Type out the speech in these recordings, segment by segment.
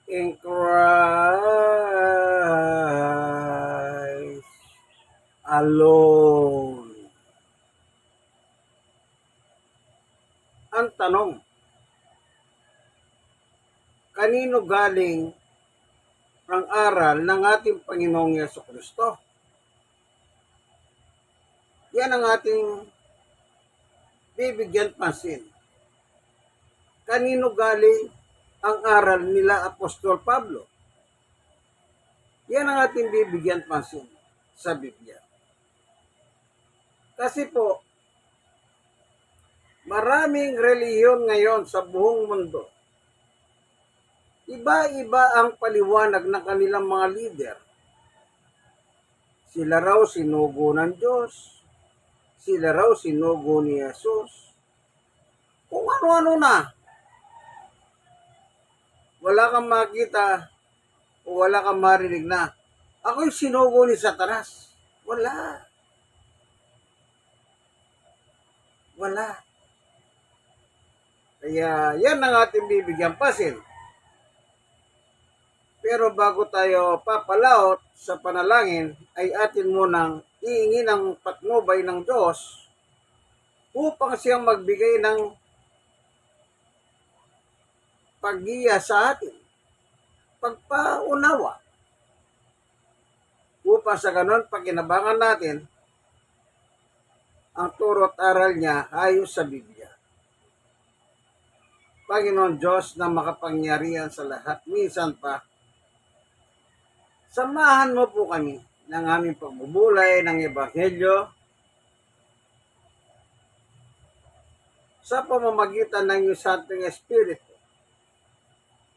in Christ alone. Ang tanong, kanino galing ang aral ng ating Panginoong Yesukristo? Yan ang ating bibigyan pansin. Kanino galing ang aral nila Apostol Pablo? Yan ang ating bibigyan pansin sa Biblia. Kasi po, maraming relihiyon ngayon sa buong mundo. Iba-iba ang paliwanag ng kanilang mga leader. Sila raw sinugo ng Diyos. Sila raw sinugo ni Jesus. Kung ano-ano na. Wala kang makita o wala kang marinig na ako'y sinugo ni Satanas. Wala. Wala. Kaya yan ang ating bibigyan pasin. Pero bago tayo papalaot sa panalangin, ay atin munang iingin ang patnubay ng Diyos upang siyang magbigay ng paggiya sa atin, pagpaunawa, upang sa ganon pagkinabangan natin ang turo at aral niya ayos sa Biblia. Panginoon Diyos na makapangyarihan sa lahat, minsan pa, samahan mo po kami ng aming pagbubulay ng Ebanghelyo sa pamamagitan ng iyong Santong Espiritu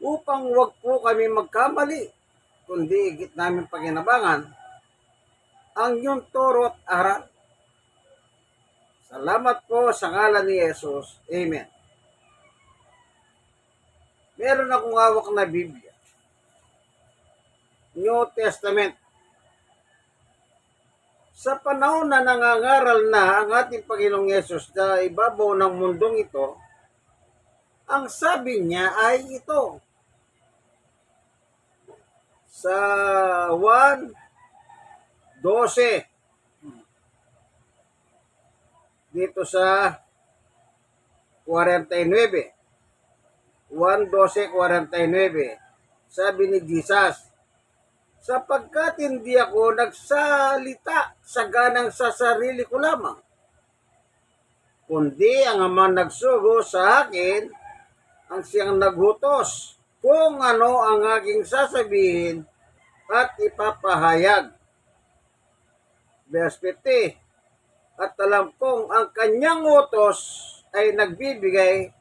upang huwag po kami magkamali, kundi higit namin pagkinabangan ang iyong turo at aral. Salamat po sa ngalan ni Jesus. Amen. Meron akong hawak na Biblia. New Testament. Sa panahon na nangangaral na ang ating Panginoong Yesus sa ibabaw ng mundong ito, ang sabi niya ay ito. Sa 1:12 dito sa 49. 1:12:49. Sabi ni Jesus, sapagkat hindi ako nagsalita sa ganang sa sarili ko lamang, kundi ang Ama nagsugo sa akin ang siyang naghutos kung ano ang aking sasabihin at ipapahayag. Verse 50, at alam kong ang kanyang utos ay nagbibigay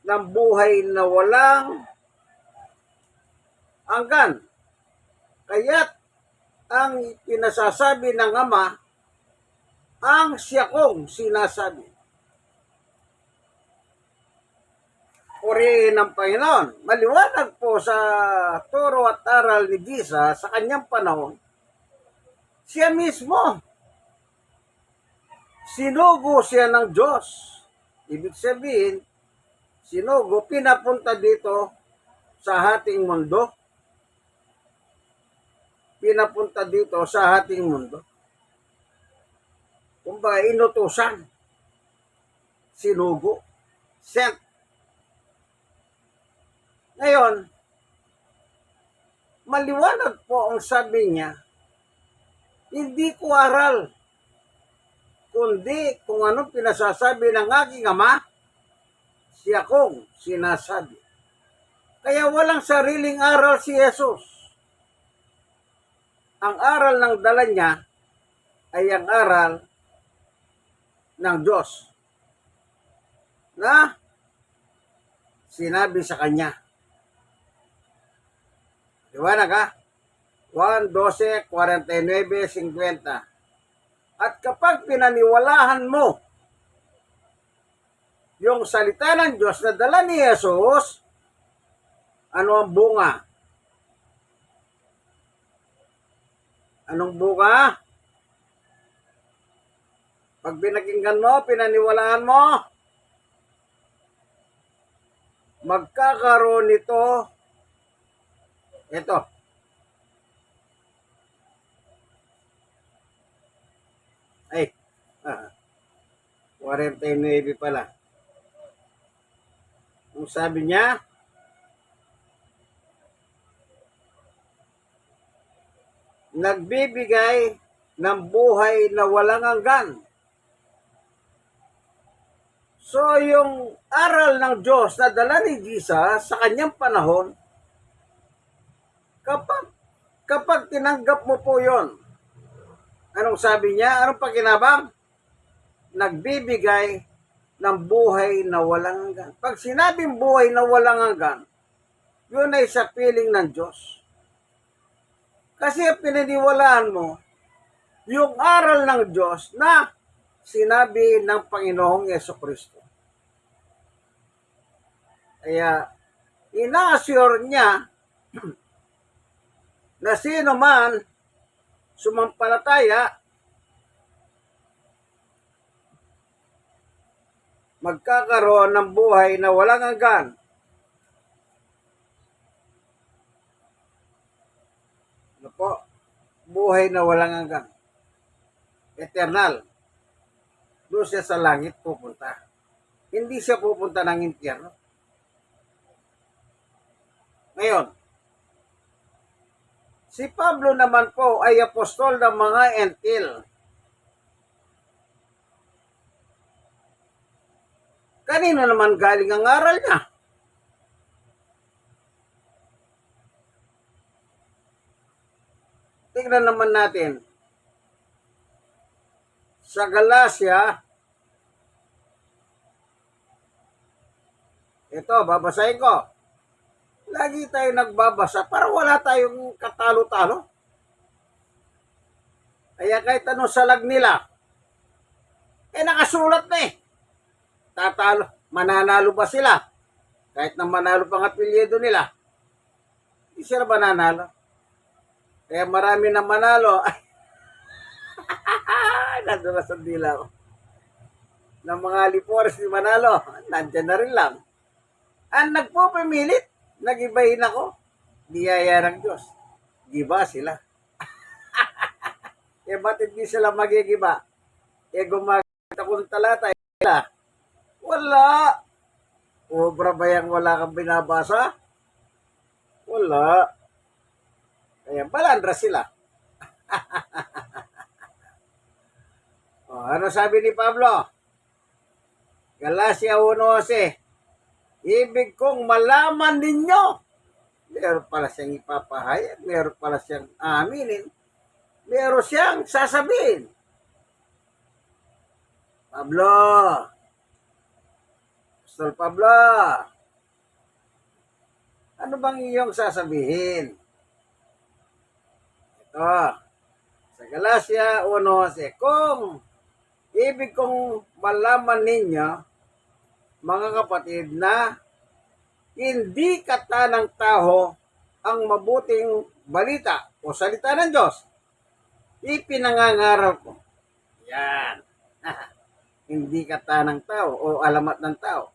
ng buhay na walang hanggan. Kaya't ang pinasasabi ng Ama, ang siya kong sinasabi. Purihin ng Panginoon. Maliwanag po sa turo at aral ni Jesus sa kanyang panahon, siya mismo, sinugo siya ng Diyos. Ibig sabihin, sinugo, pinapunta dito sa ating mundo. Pinapunta dito sa ating mundo. Kumbaga, inutusan. Sinugo. Sent. Ngayon, maliwanag po ang sabi niya, hindi ko aral, kundi kung anong pinasasabi ng aking Ama, siya kong sinasabi. Kaya walang sariling aral si Jesus. Ang aral ng dala niya ay ang aral ng Diyos na sinabi sa kanya. Liwanag ha? 1:12:49-50. At kapag pinaniwalahan mo yung salita ng Diyos na dala ni Jesus, ano ang bunga? Anong bunga? Pag pinakinggan mo, pinaniwalaan mo, magkakaroon nito Ito. Ay, ah, 49 pala. Ang sabi niya, nagbibigay ng buhay na walang hanggan. So, yung aral ng Diyos na dala ni Jesus sa kanyang panahon, kapag tinanggap mo po yon, anong sabi niya? Anong pakinabang? Nagbibigay ng buhay na walang hanggan. Pag sinabing buhay na walang hanggan, yun ay sa piling ng Diyos. Kasi pininiwalaan mo yung aral ng Diyos na sinabi ng Panginoong Yesukristo. Kaya, ina-assure niya na sino man sumampalataya, magkakaroon ng buhay na walang hanggan. Ano po? Buhay na walang hanggan. Eternal. Doon siya sa langit pupunta. Hindi siya pupunta ng impyerno. Ngayon, si Pablo naman po ay apostol ng mga entil. Kanino naman galing ang aral niya? Tingnan naman natin. Sa Galacia, ito, babasahin ko. Lagi tayo nagbabasa para wala tayong katalo-talo. Kaya kahit anong salag nila, nakasulat na eh. Tatalo, mananalo ba sila? Kahit na manalo pang apelyido nila, hindi sila mananalo. Kaya marami na manalo. Nandun na sa dila ko. Ng mga Lipores ni Manalo, nandyan na rin lang. Ang nagpupimilit, nagibahin ako. Biyaya ng Diyos. Giba sila. Ba't hindi sila magigiba? Gumagata kong talata. Wala. Obra ba yung wala kang binabasa? Wala. Kaya balandra sila. Ano sabi ni Pablo? Galacia 1:11. Ibig kong malaman ninyo. Meron pala siyang ipapahayag. Meron pala siyang aminin. Meron siyang sasabihin. Pablo. Apostol Pablo. Ano bang iyong sasabihin? Ito. Sa Galacia 1:11. Kung ibig kong malaman ninyo, mga kapatid, na hindi katanang tao ang mabuting balita o salita ng Diyos, ipinangangaral ko. Yan. Hindi katanang tao o alamat ng tao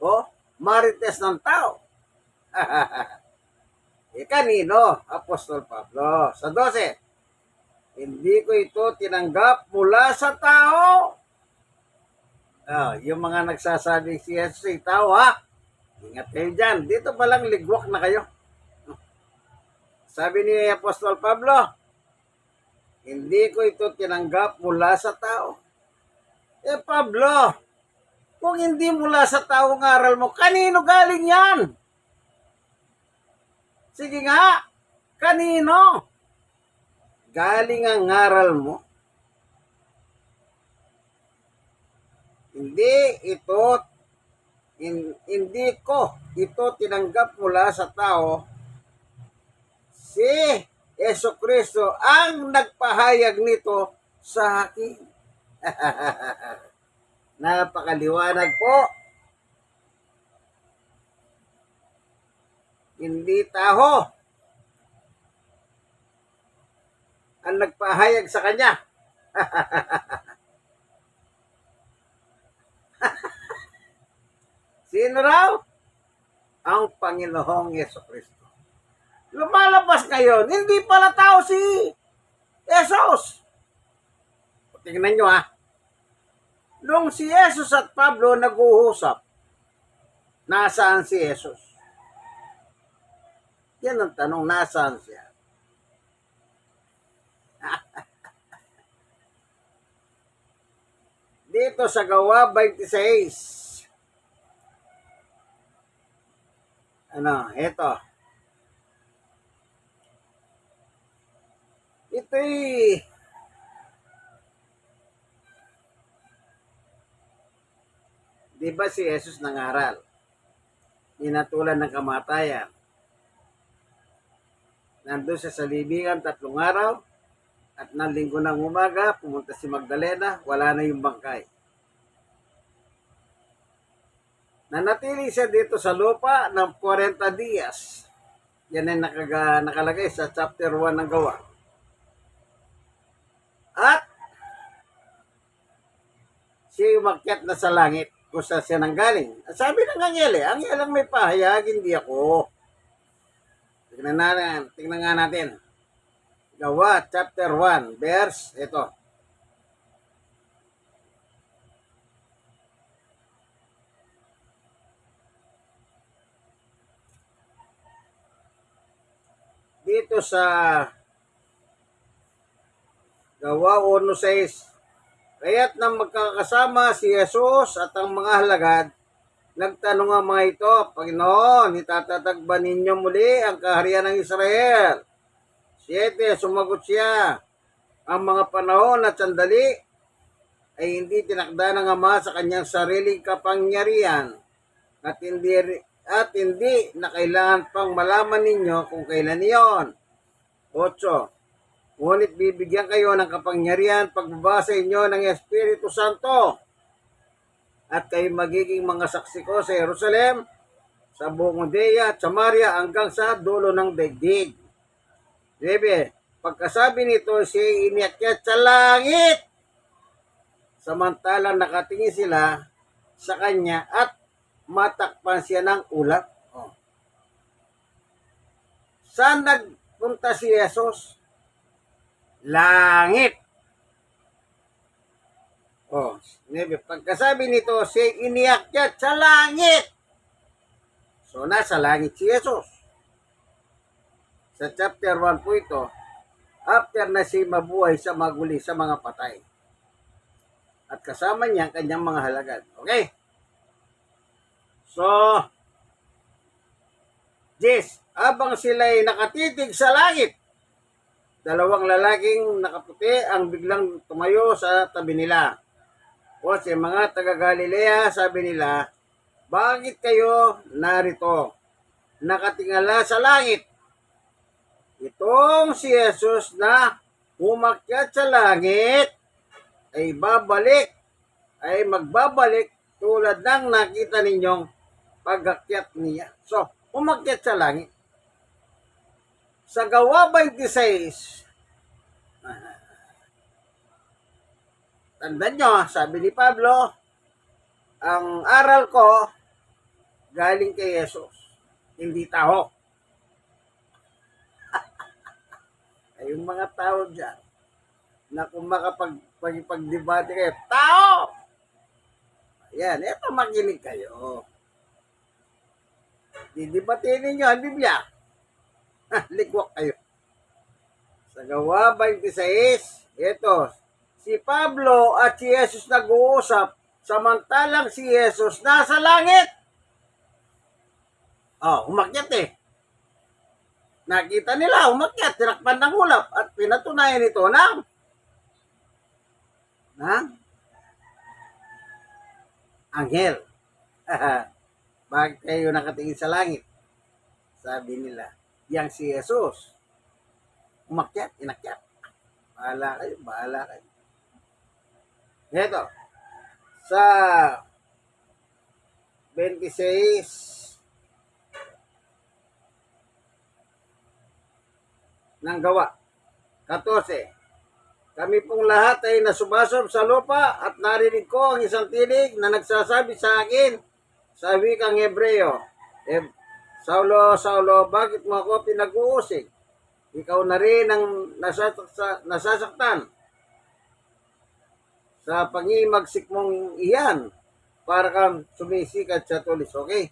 o marites ng tao. Kanino? Apostol Pablo. Sa 12. Hindi ko ito tinanggap mula sa tao. Yung mga nagsasabi si Jesus ay tao, ha? Ingat kayo dyan. Dito palang ligwak na kayo. Sabi ni Apostol Pablo, hindi ko ito tinanggap mula sa tao. Pablo, kung hindi mula sa tao ang aral mo, kanino galing yan? Sige nga, kanino? Galing ang aral mo. Hindi ko ito tinanggap mula sa tao. Si Jesucristo ang nagpahayag nito sa akin. Napakaliwanag po. Hindi tao ang nagpahayag sa kanya. Sino raw? Ang Panginoong Yesukristo. Lumalabas ngayon, hindi pala tao si Jesus. Tingnan nyo Nung si Jesus at Pablo nag-uusap, nasaan si Jesus? Yan ang tanong, nasaan siya? Dito sa Gawa 26. Ito. Ito'y di ba si Jesus nangaral? Hinatulan ng kamatayan. Nandun sa libingan 3 araw at ng linggo ng umaga, pumunta si Magdalena, wala na yung bangkay. Nanatili siya dito sa lupa ng 40 dias. Yan ay nakalagay sa chapter 1 ng Gawa. At siya umakyat na sa langit kung saan siya nanggaling. Sabi ng anghel anghel ang may pahayag, hindi ako. Tingnan nga natin. Gawa, chapter 1, verse, ito. Dito sa Gawa 1:6. Kaya't nang magkakasama si Jesus at ang mga halagad, nagtanong ang mga ito, Panginoon, itatatag ba ninyo muli ang kaharian ng Israel? 7, sumagot siya, ang mga panahon at sandali ay hindi tinakda ng Ama sa kanyang sariling kapangyarihan at hindi na kailangan pang malaman ninyo kung kailan iyon. 8, ngunit bibigyan kayo ng kapangyarihan pagbaba sa inyo ng Espiritu Santo at kayo magiging mga saksi ko sa Jerusalem, sa buong Judea at Samaria hanggang sa dulo ng daigdig. 9, pagkasabi nito, siya iniakyat sa langit. Samantalang nakatingin sila sa kanya at matakpan siya ng ulap. Saan nagpunta si Jesus? Langit. Pagkasabi nito, siya iniakyat sa langit. So, nasa langit si Jesus. Sa chapter 1 po ito, after na siya mabuhay sa maguli sa mga patay. At kasama niya ang kanyang mga halagad. Okay? So, habang sila'y nakatitig sa langit, 2 lalaking nakaputi ang biglang tumayo sa tabi nila. O si mga taga-Galilea, sabi nila, bakit kayo narito? Nakatingala sa langit. Itong si Jesus na umakyat sa langit ay magbabalik tulad ng nakita ninyong pag-akyat niya. So, umakyat sa langit. Sa Gawa 26, tandaan nyo, sabi ni Pablo, ang aral ko galing kay Jesus, hindi tao. Ay, yung mga tao dyan, na kung makapag-debate kayo, tao! Ayan, eto makinig kayo. Didebatein ninyo ang Biblia. Ligwak kayo. Sa Gawa 26, ito, si Pablo at si Jesus nag-uusap, samantalang si Jesus nasa langit. Umakyat Nakita nila, umakyat, tinakpan ng ulap, at pinatunayan ito ng anghel. Bakit kayo nakatingin sa langit? Sabi nila, yang si Jesus. Umakyat, inakyat. Bahala kayo. Ito, sa 26 ng Gawa 14. Kami pong lahat ay nasubasob sa lupa at narinig ko ang isang tinig na nagsasabi sa akin sa wikang Hebreo. Saulo, Saulo, bakit mo ako pinag-uusig? Ikaw na rin ang nasasaktan sa pangimagsik mong iyan para kang sumisikat sa tulis. Okay?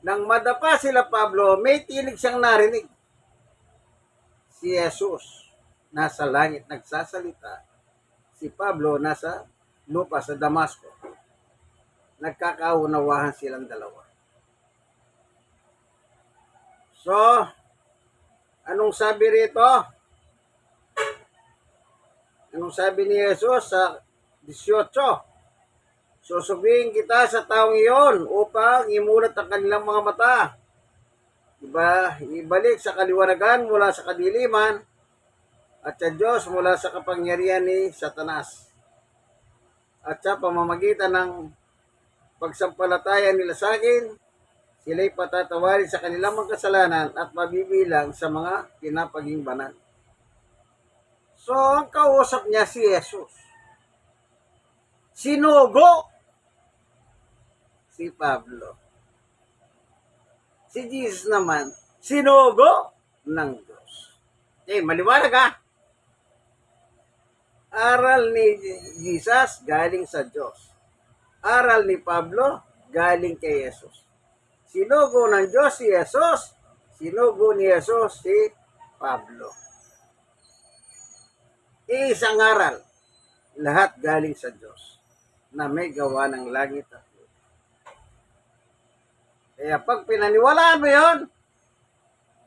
Nang madapa sila Pablo, may tinig siyang narinig. Si Jesus nasa langit nagsasalita. Si Pablo nasa lupa sa Damasco. Nagkakaunawahan silang dalawa. So, anong sabi rito? Anong sabi ni Jesus sa 18? Susubihin kita sa taong iyon upang imulat ang kanilang mga mata. Diba? Ibalik sa kaliwanagan mula sa kadiliman at sa Diyos mula sa kapangyarihan ni Satanas. At sa pamamagitan ng pagsampalataya nila sa akin, sila'y patatawarin sa kanilang mga kasalanan at mabibilang sa mga pinapagingbanan. So, ang kausap niya si Jesus. Sinugo si Pablo. Si Jesus naman, sinugo ng Diyos. Maliwanag ha? Aral ni Jesus galing sa Diyos. Aral ni Pablo galing kay Jesus. Sinugo ng Diyos si Jesus, sinugo ni Jesus si Pablo. Isang aral, lahat galing sa Diyos na may gawa ng langit at lupa. Kaya pag pinaniwalaan mo yon,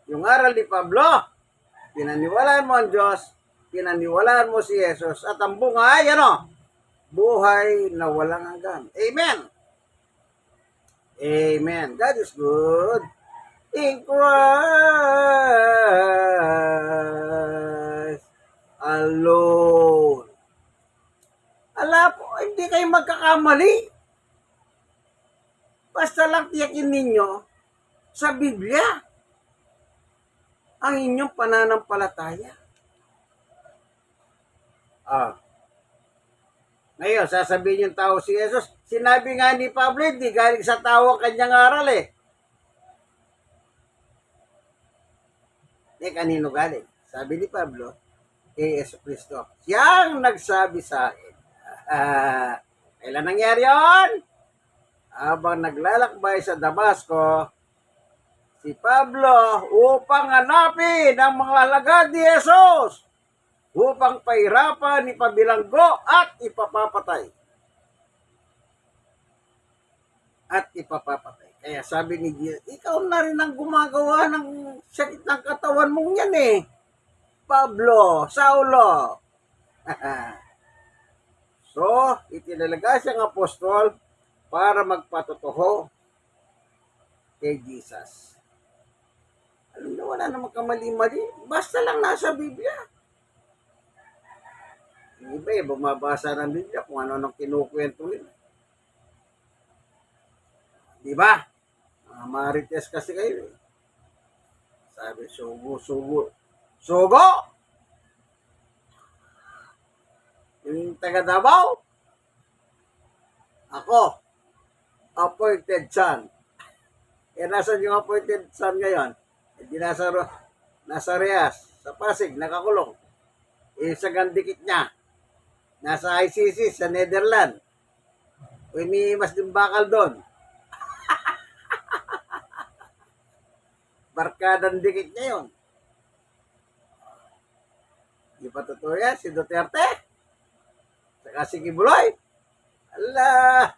yung aral ni Pablo, pinaniwalaan mo ang Diyos, pinaniwalaan mo si Jesus, at ang bunga ay buhay na walang hanggan. Amen! Amen. God is good. In Christ alone. Ala po, hindi kayo magkakamali. Basta lang tiyakin ninyo sa Biblia ang inyong pananampalataya. Ngayon, sasabihin yung tao si Jesus, sinabi nga ni Pablo, hindi galing sa tao ang kanyang aral eh. Kanino galing? Sabi ni Pablo, kay Yesu Cristo. Siyang nagsabi sa akin. Kailan nangyari yun? Habang naglalakbay sa Damasco, si Pablo upang hanapin ang mga alagad ni Jesus, upang pahirapan, ipabilanggo at ipapapatay. At ipapapatay. Kaya sabi ni Jesus, ikaw na rin ang gumagawa ng sakit ng katawan mong yan eh. Pablo, Saulo. So, itinalaga siyang apostol para magpatotoo kay Jesus. Alam niyo, wala namang kamali-mali. Basta lang nasa Biblia. Yung iba bumabasa ng Biblia kung ano nang kinukwento nila. Diba? Marites kasi kayo eh. Sabi, sugo. Sugo! Yung taga Davao, ako, appointed son. Nasan yung appointed son ngayon? Hindi nasa Riyas, sa Pasig, nakakulong. Sa gandikit niya, nasa ICC sa Netherlands. Umiimas din bakal doon. Barkadang dikit niya yun. Di pa totoo yan, si Duterte? Saka si Kibuloy? Ala!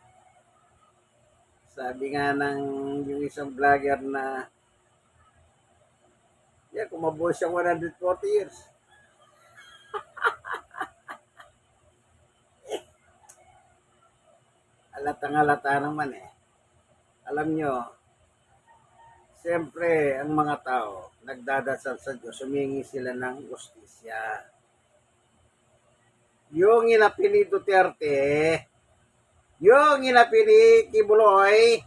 Sabi nga ng yung isang vlogger na kumabuhay siyang 140 years. Halatang-halata naman eh. Alam nyo, siyempre, ang mga tao, nagdadasal sa Diyos, humingi sila ng justisya. Yung inapi ni Duterte, yung inapi ni Kibuloy,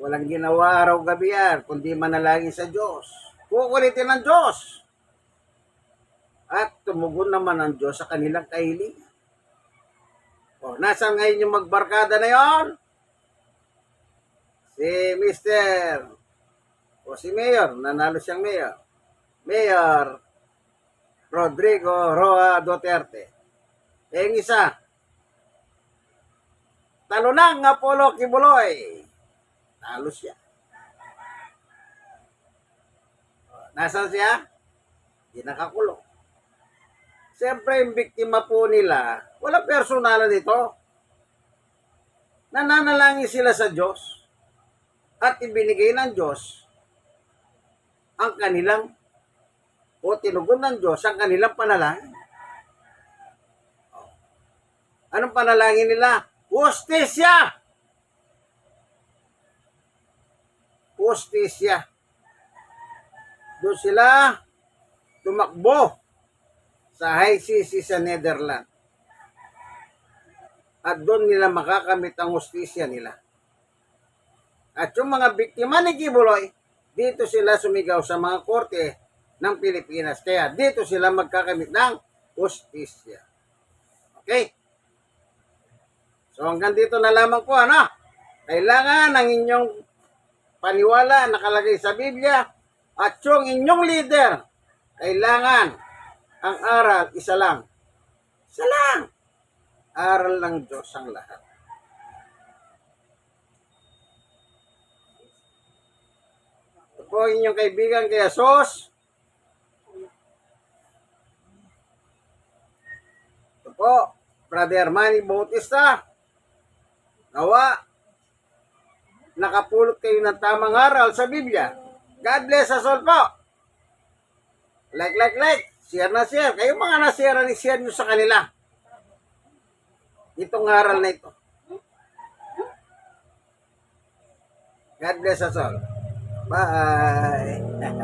walang ginawa araw-gabi yan, kundi manalangin sa Diyos. Kukulitin ng Diyos. At tumugon naman ang Diyos sa kanilang kahilingan. Nasaan ngayon yung magbarkada na yon? Si Mr. o si Mayor, nanalo siyang Mayor. Mayor Rodrigo Roa Duterte. Eh, yung isa, talo ng Apollo Kibuloy. Talo siya. Nasaan siya? Di nakakulong. Siyempre, yung biktima po nila, walang personalan dito. Nananalangin sila sa Diyos at ibinigay ng Diyos ang kanilang o tinugon ng Diyos ang kanilang panalangin. Anong panalangin nila? Hustisya! Hustisya. Doon sila tumakbo sa High Seas sa Netherlands. At doon nila makakamit ang hustisya nila. At yung mga biktima ni Kibuloy, dito sila sumigaw sa mga korte ng Pilipinas. Kaya dito sila magkakamit ng hustisya. Okay? So hanggang dito na lamang po, ano? Kailangan ang inyong paniwala nakalagay sa Biblia at yung inyong leader, kailangan ang aral isa lang. Isa lang. Aral ng Diyos ang lahat. Ito po ang inyong kaibigan kay Jesus. Ito po, Brother Manny Bautista. Nawa, nakapulot kayo ng tamang aral sa Biblia. God bless us all po. Like. Share na share. Kayo mga na-share, share nyo sa kanila. Itong aral na ito. God bless us all. Bye.